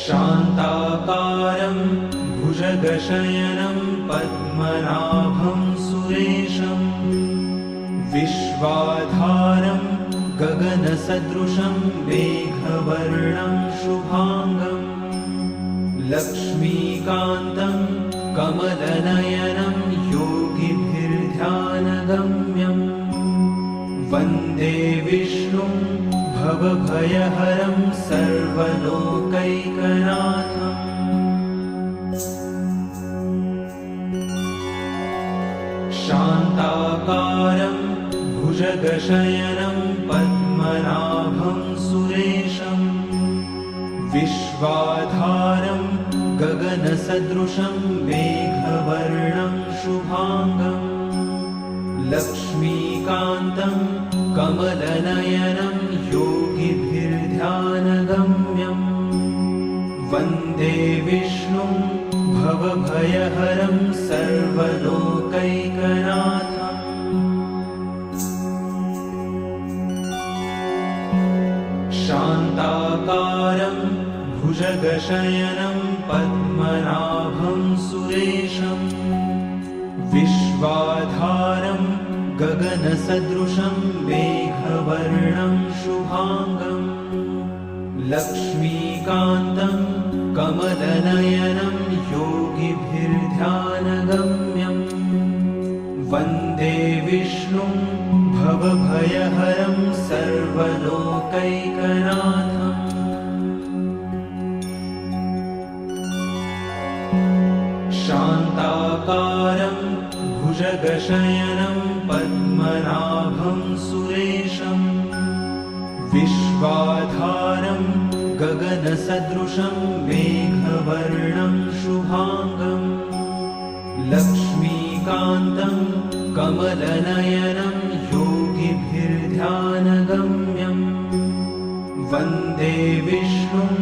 शान्ताकारं भुजगशयनं पद्मनाभं सुरेशं विश्वाधारं गगनसदृशं मेघवर्णं शुभांगं लक्ष्मीकान्तं कमलनयनं योगिभिर्ध्यानगम्यं वन्दे विष्णुं भवभयहरं सर्वलोकैकनाथम्। शान्ताकारं भुजगशयनं पद्मनाभं सुरेशं विश्वाधारं गगनसदृशं मेघवर्णं शुभांगं लक्ष्मीकान्तं कमलनयनं योगिभिर्ध्यानगम्यं वन्दे विष्णुं भवभयहरं सर्वलोकैकनाथम्। शान्ताकारं भुजगशयनं पद्मनाभं सुरेशं विश्वाधारं गगनसदृशं मेघवर्णं शुभांगं लक्ष्मीकान्तं कमलनयनं योगिभिर्ध्यानगम्यं वन्दे विष्णुं भवभयहरं सर्वलोकैकनाथम्। शान्ताकारं भुजगशयनं पद्मनाभं सुरेशं विश्वाधारं गगनसदृशं मेघवर्णं शुभांगं लक्ष्मीकान्तं कमलनयनं योगिभिर्ध्यानगम्यं वन्दे विष्णुं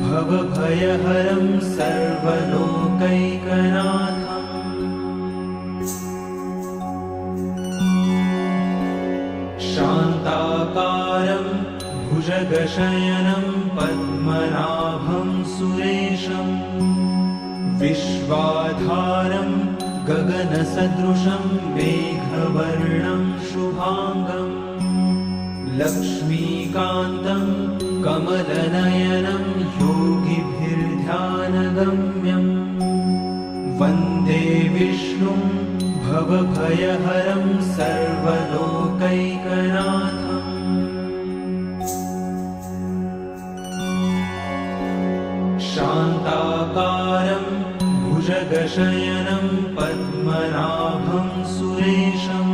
भवभयहरं सर्वलोकैकनाथम्। शान्ताकारं भुजगशयनं पद्मनाभं सुरेशं विश्वाधारं गगनसदृशं मेघवर्णं शुभांगं लक्ष्मीकान्तं कमलनयनं योगिभिर्ध्यानगम्यं वन्दे विष्णुं भवभयहरं सर्वलोकैकनाथम्। शान्ताकारं भुजगशयनं पद्मनाभं सुरेशं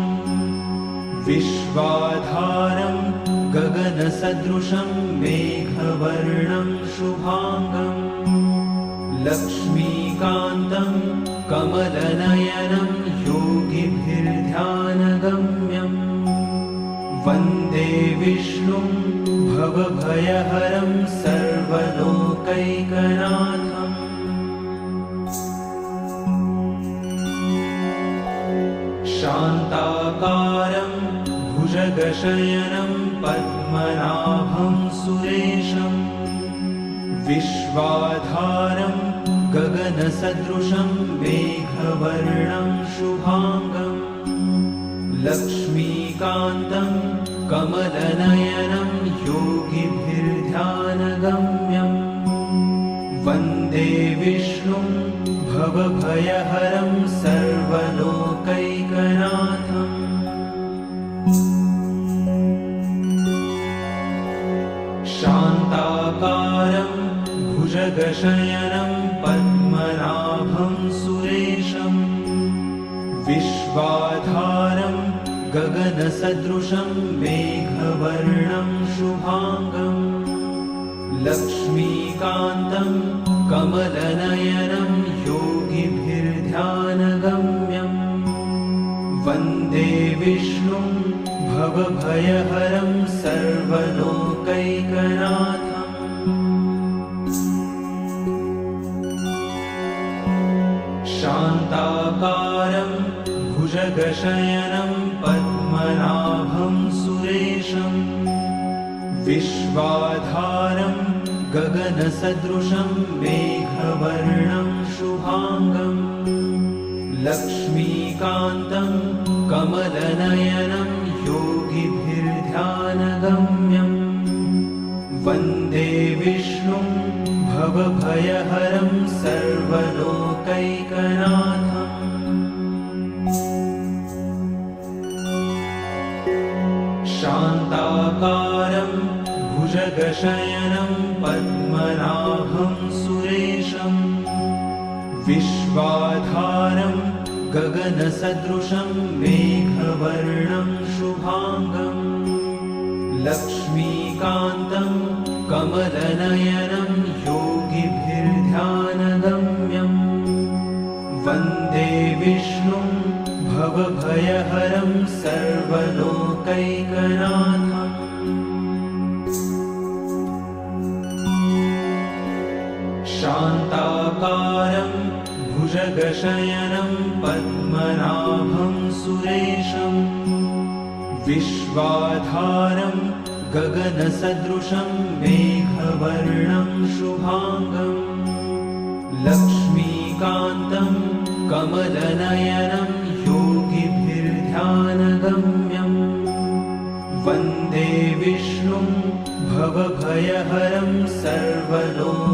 विश्वाधारं गगनसदृशं मेघवर्णं शुभांगं लक्ष्मीकान्तं कमलनयनं योगिभिर्ध्यानगम्यं वन्दे विष्णुं भवभयहरं सर्वलोकैकनाथम्। शान्ताकारं भुजगशयनं पद्मनाभं सुरेशं विश्वाधारं गगनसदृशं मेघवर्णं शुभांगं लक्ष्मीकान्तं कमलनयनं योगिभिर्ध्यानगम्यं वन्दे विष्णुं भवभयहरं सर्वलोकैकनाथम्। शान्ताकारं भुजगशयनं पद्मनाभं सुरेशं विश्वाधारं गगनसदृशं मेघवर्णं शुभांगं लक्ष्मीकान्तं कमलनयनं योगिभिर्ध्यानगम्यं वन्दे विष्णुं भवभयहरं सर्वलोकैकनाथम्। शान्ताकारं भुजगशयनं पद्मनाभं सुरेशं विश्वाधारं गगनसदृशं मेघवर्णं शुभाङ्गं लक्ष्मीकान्तं कमलनयनं योगिभिर्ध्यानगम्यं वन्दे विष्णुं भवभयहरं सर्वलोकैकनाथम् शान्ताकारं भुजगशयनं पद्मनाभं सुरेशं विश्वाधारं गगनसदृशं मेघवर्णं शुभाङ्गं लक्ष्मीकान्तं कमलनयनं योगिभिर्ध्यानगम्यं वन्दे विष्णुं भवभयहरं सर्वलोकैकनाथम् शान्ताकारं भुजगशयनं पद्मनाभं सुरेशं विश्वाधारं गगनसदृशं मेघवर्णं शुभाङ्गं लक्ष्मीकान्तं कमलनयनं योगिभिर्ध्यानगम्यं वन्दे विष्णुं भवभयहरं सर्वलोकैकनाथम्